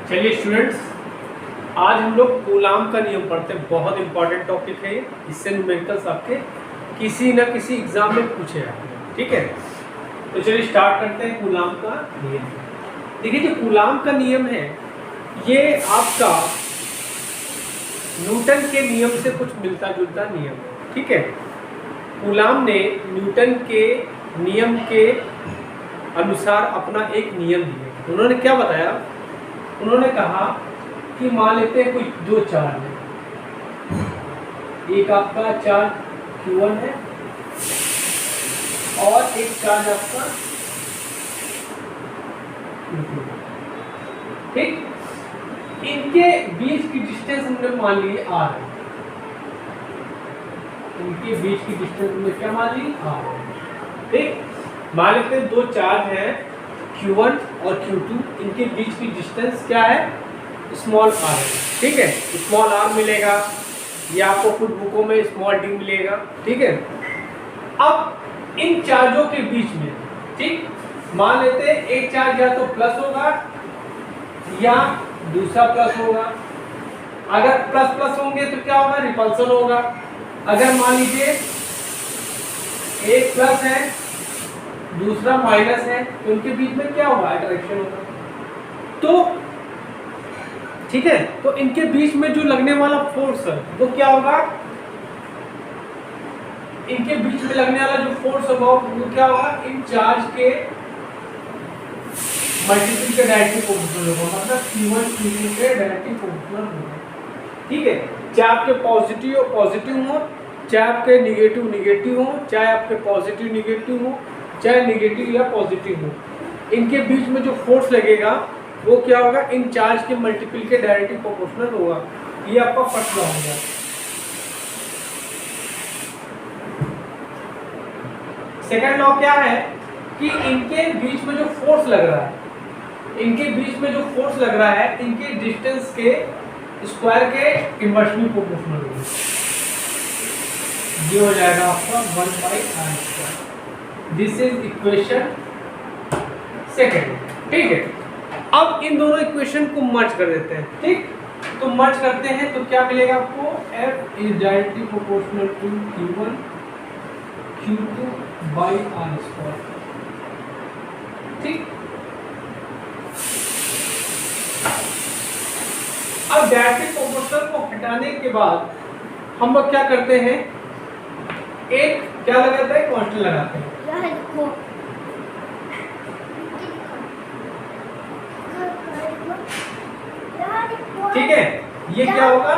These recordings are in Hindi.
चलिए स्टूडेंट्स, आज हम लोग कूलाम का नियम पढ़ते हैं। बहुत इंपॉर्टेंट टॉपिक है ये। इससे न्यूमेरिकल्स आपके किसी न किसी एग्जाम में पूछे जाते हैं। ठीक है, तो चलिए स्टार्ट करते हैं कूलाम का नियम। देखिए, जो कूलाम का नियम है ये आपका न्यूटन के नियम से कुछ मिलता जुलता नियम है। ठीक है, कूलाम ने न्यूटन के नियम के अनुसार अपना एक नियम दिया। उन्होंने क्या बताया? उन्होंने कहा कि मान लेते हैं कोई दो चार्ज है, एक आपका चार्ज Q1 है और एक चार्ज आपका Q2। ठीक, इनके बीच की डिस्टेंस हमने मान ली R है। इनके बीच की डिस्टेंस हमने क्या मान ली? R है। ठीक, मान लेते हैं दो चार्ज है Q1 और Q2, इनके बीच की डिस्टेंस क्या है? स्मॉल r है। ठीक है, स्मॉल r मिलेगा, ये आपको कुछ बुकों में स्मॉल d मिलेगा। ठीक है, अब इन चार्जों के बीच में, ठीक, मान लेते हैं एक चार्ज या तो प्लस होगा या दूसरा प्लस होगा। अगर प्लस प्लस होंगे तो क्या होगा? रिपल्सन होगा। अगर मान लीजिए एक प्लस है दूसरा माइनस है तो उनके बीच में क्या होगा? अट्रैक्शन होगा। तो ठीक है, तो इनके बीच में जो लगने वाला फोर्स है वो क्या होगा? इनके बीच में लगने वाला जो फोर्स होगा वो क्या होगा? इन चार्ज के मल्टीपल के डायरेक्टली प्रोपोर्शनल होगा, मतलब Q1 Q2 के डायरेक्टली प्रोपोर्शनल होगा। ठीक है, चाहे आपके पॉजिटिव पॉजिटिव हो, चाहे आपके निगेटिव निगेटिव हो, चाहे आपके पॉजिटिव निगेटिव हो, चाहे निगेटिव या पॉजिटिव हो, इनके बीच में जो फोर्स लगेगा वो क्या होगा? इन चार्ज के मल्टीपल के डायरेक्टली प्रोपोर्शनल होगा। ये आपका फर्स्ट लॉ हो गया। सेकंड लॉ क्या है कि इनके बीच में जो फोर्स लग रहा है, इनके बीच में जो फोर्स लग रहा है इनके डिस्टेंस के स्क्वायर के इनवर्सली प्रोपोर्शनल होगा। ये हो जाएगा आपका 1/r²। This is equation second. ठीक है, अब इन दोनों इक्वेशन को मर्ज कर देते हैं। ठीक, तो मर्ज करते हैं तो क्या मिलेगा आपको? F is directly proportional to Q1 Q2/r²। ठीक, अब डायरेक्टली प्रोपोर्शनल को हटाने के बाद हम लोग क्या करते हैं? एक क्या लगाते हैं? कांस्टेंट लगाते हैं। ठीक है, ये क्या होगा?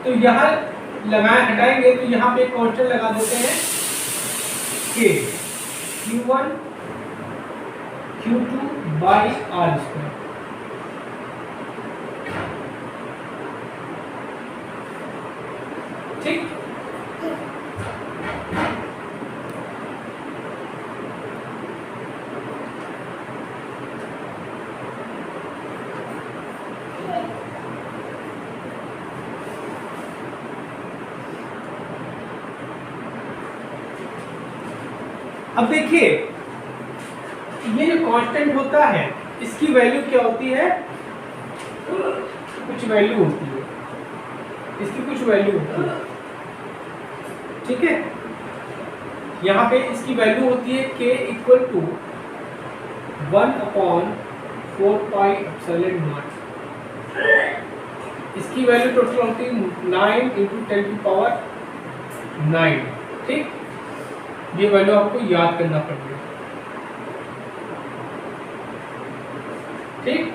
तो यहाँ लगाए हटाएंगे तो यहाँ पे कांस्टेंट लगा देते हैं K, Q1 Q2/r²। ठीक, अब देखिए ये जो कांस्टेंट होता है इसकी वैल्यू क्या होती है? कुछ वैल्यू होती है, इसकी कुछ वैल्यू होती है। ठीक है, यहाँ पे इसकी वैल्यू होती है K = 1/4πε0। इसकी वैल्यू टोटल होती है 9 × 10⁹। ठीक, ये वैल्यू आपको याद करना पड़ेगा। ठीक,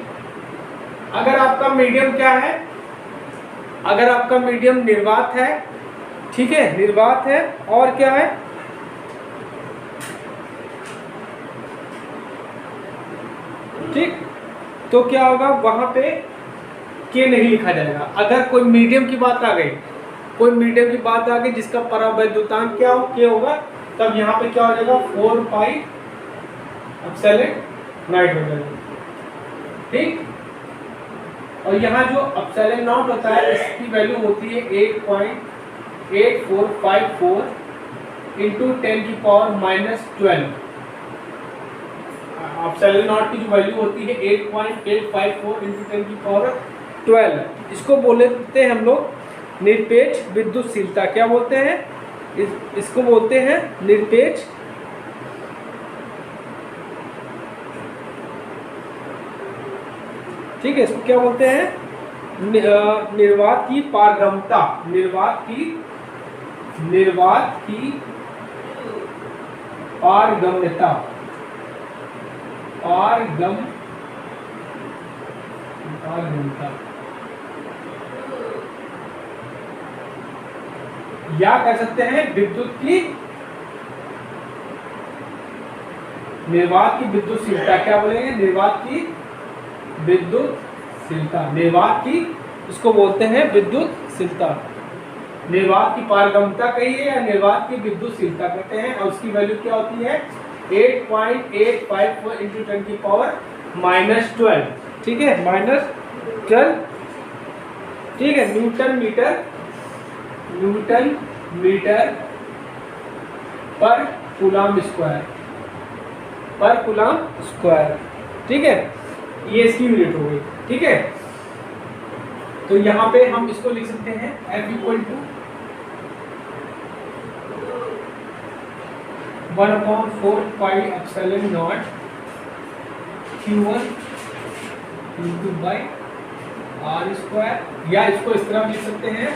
अगर आपका मीडियम क्या है? अगर आपका मीडियम निर्वात है, ठीक है, निर्वात है और क्या है? ठीक, तो क्या होगा? वहां पे K नहीं लिखा जाएगा। अगर कोई मीडियम की बात आ गई, कोई मीडियम की बात आ गई जिसका परावैद्युतांक क्या हो? K होगा, तब यहाँ पे क्या हो जाएगा? 4πε0 हो जाएगा। ठीक, और यहाँ जो ε0 होता है इसकी वैल्यू होती है 8.8454 × 10⁻⁻12। एप्सिलॉन नॉट की जो वैल्यू होती है 8.854 इंटू 10 की पावर 12, इसको बोलते हैं हम लोग निरपेक्ष विद्युतशीलता। क्या बोलते हैं? इसको बोलते हैं निरपेक्ष ठीक है, इसको क्या बोलते हैं? निर्वात की पारगम्यता, निर्वात की पारगम्यता, पारगम्यता या कह सकते हैं विद्युत की निर्वात की विद्युतशीलता। क्या बोलेंगे? निर्वात की विद्युतशीलता, निर्वात की इसको बोलते हैं विद्युतशीलता। निर्वात की पारगम्यता कहिए या निर्वात की विद्युतशीलता कहते हैं, और उसकी वैल्यू क्या होती है? 8.854 इंटू 10 की पावर -12, ठीक है, -12, ठीक है, न्यूटन मीटर पर कूलम स्क्वायर, ठीक है, ये इसकी यूनिट हो गई। ठीक है, तो यहाँ पे हम इसको लिख सकते हैं F equal to 1/4 pi epsilon naught Q1 Q2 by R square, या इसको इस तरह लिख सकते हैं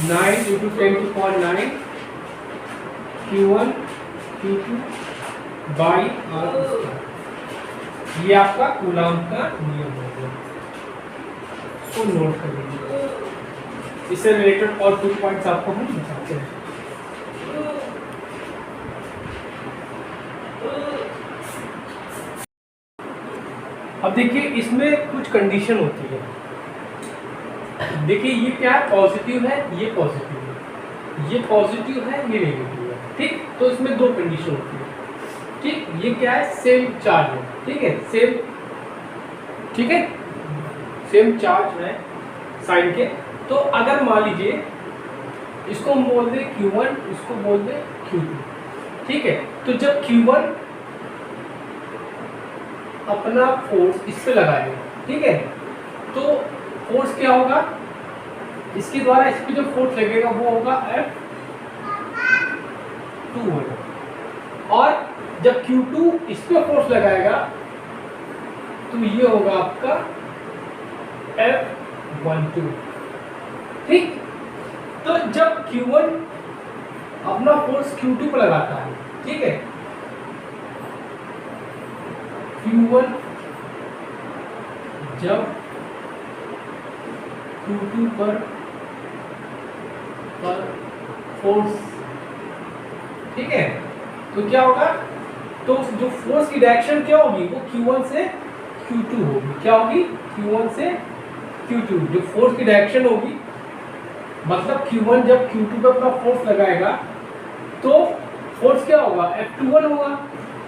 9 इंटू 10 की power 9 Q1 Q2 by R square. ये आपका कूलम का नियम हो गया, इसको नोट कर लीजिए। इससे रिलेटेड और 2 पॉइंट्स आपको हम बताते हैं। अब देखिए इसमें कुछ कंडीशन होती है। देखिए ये क्या है? पॉजिटिव है, ये पॉजिटिव है, ये पॉजिटिव है, ये नेगेटिव है। ठीक, तो इसमें 2 कंडीशन होती है। ठीक, ये क्या है? सेम चार्ज है, ठीक है, सेम, ठीक है, सेम चार्ज है साइन के। तो अगर मान लीजिए इसको हम बोल दें Q1, इसको बोल दें Q2, ठीक है, तो जब Q1 अपना फोर्स इस पे लगाएगा, ठीक है, तो फोर्स क्या होगा? इसके द्वारा इस पे जो फोर्स लगेगा वो होगा F2 होगा, और जब Q2 इस पे फोर्स लगाएगा तो ये होगा आपका F12। ठीक, तो जब Q1 अपना फोर्स Q2 पर लगाता है, ठीक है, Q1 जब Q2 पर फोर्स, ठीक है, तो क्या होगा? तो जो फोर्स की डायरेक्शन क्या होगी? वो Q1 से Q2 होगी। क्या होगी? Q1 से Q2 जो फोर्स की डायरेक्शन होगी, मतलब Q1 जब Q2 पे अपना फोर्स लगाएगा तो फोर्स क्या होगा? F21 होगा।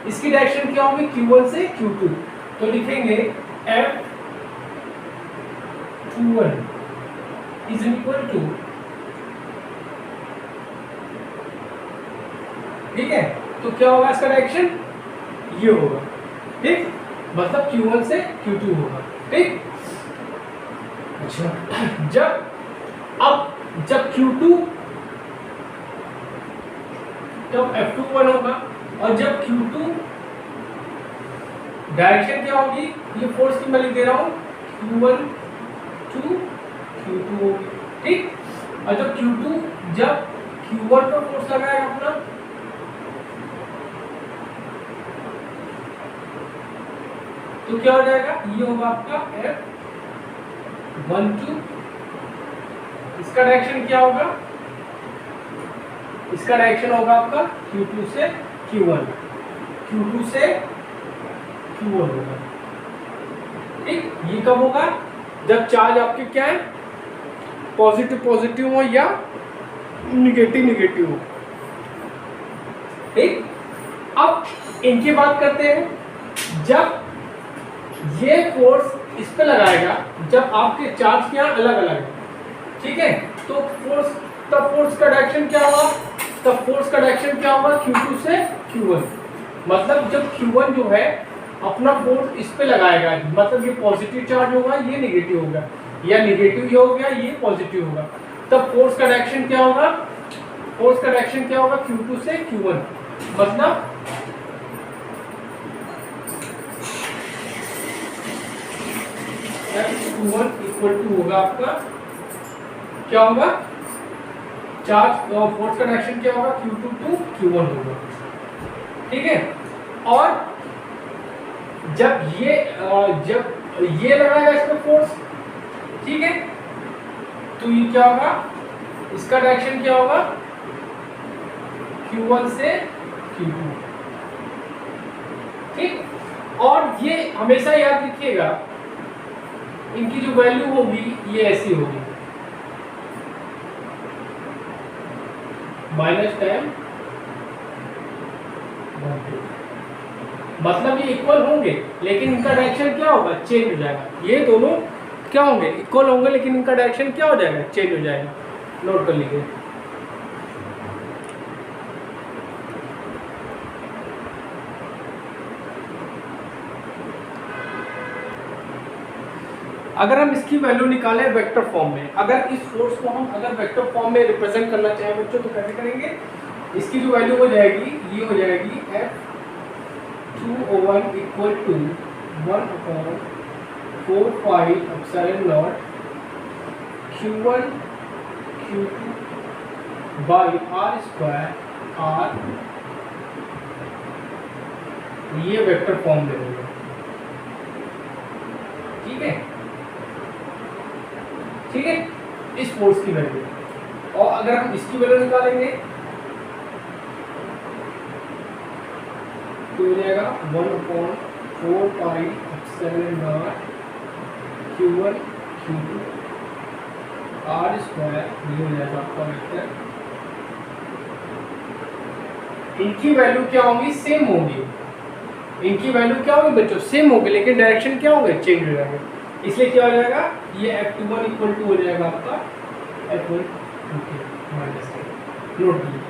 इसकी डायरेक्शन क्या होगी? Q1 से Q2, तो लिखेंगे F21 इज इक्वल टू, ठीक है, तो क्या होगा इसका डायरेक्शन? ये होगा। ठीक, मतलब Q1 से Q2 होगा। ठीक, अच्छा, जब Q2 तब F21 होगा, और जब Q2 डायरेक्शन क्या होगी? ये फोर्स की मैं लिख दे रहा हूं Q1 to Q2 होगी। ठीक, और जब Q1 पर फोर्स लगाएगा अपना, तो क्या हो जाएगा? ये होगा आपका F12। इसका डायरेक्शन क्या होगा? इसका डायरेक्शन होगा आपका Q2 से Q1, Q2 से Q1 होगा। ठीक, ये कब होगा? जब चार्ज आपके क्या है? पॉजिटिव पॉजिटिव हो या निगेटिव निगेटिव हो। ठीक, अब इनकी बात करते हैं। जब ये फोर्स इस पे लगाएगा, जब आपके चार्ज क्या अलग अलग है, ठीक है, तो फोर्स का डायरेक्शन क्या होगा? तब फोर्स का डायरेक्शन क्या होगा? Q2 से Q1, मतलब जब Q1 जो है अपना फोर्स इस पे लगाएगा, मतलब ये पॉजिटिव चार्ज होगा, ये नेगेटिव होगा, या नेगेटिव ही हो गया, ये पॉजिटिव होगा, तब फोर्स का डायरेक्शन क्या होगा? फोर्स का डायरेक्शन क्या होगा? Q2 से Q1, मतलब F21 इक्वल टू होगा आपका, क्या होगा? चार्ज फोर्स का डायरेक्शन क्या होगा? Q2 टू Q1 होगा, ठीक है। और जब ये लगाएगा इसमें फोर्स, ठीक है, तो ये क्या होगा? इसका डायरेक्शन क्या होगा? Q1 से Q2, ठीक। और ये हमेशा याद रखिएगा, इनकी जो वैल्यू होगी ये ऐसी होगी, -10, मतलब ये इक्वल होंगे लेकिन इनका डायरेक्शन क्या होगा? चेंज हो जाएगा। ये दोनों क्या होंगे? इक्वल होंगे लेकिन इनका डायरेक्शन क्या हो जाएगा? चेंज हो जाएगा। नोट कर लीजिए। अगर हम इसकी वैल्यू निकालें वेक्टर फॉर्म में, अगर इस फोर्स को हम अगर वेक्टर फॉर्म में रिप्रेजेंट करना चाहें बच्चों, तो कैसे करेंगे? इसकी जो वैल्यू हो जाएगी, ये हो जाएगी F21 equal to 1/4 pi epsilon naught Q1 Q2 by R square R, ये वेक्टर फॉर्म में होगा, ठीक है, ठीक है, इस फोर्स की वैल्यू। और अगर हम इसकी वैल्यू निकालेंगे तो हो जाएगा 1/4 pi epsilon naught Q1 Q2 R square, ये हो जाएगा आपका वेक्टर। इनकी वैल्यू क्या होगी? सेम होगी। इनकी वैल्यू क्या होगी बच्चों? सेम होगी, लेकिन डायरेक्शन क्या होगा? चेंज हो जाएगा। इसलिए क्या हो जाएगा? ये F21 इक्वल टू हो जाएगा आपका F1 माइनस, नोट कीजिए।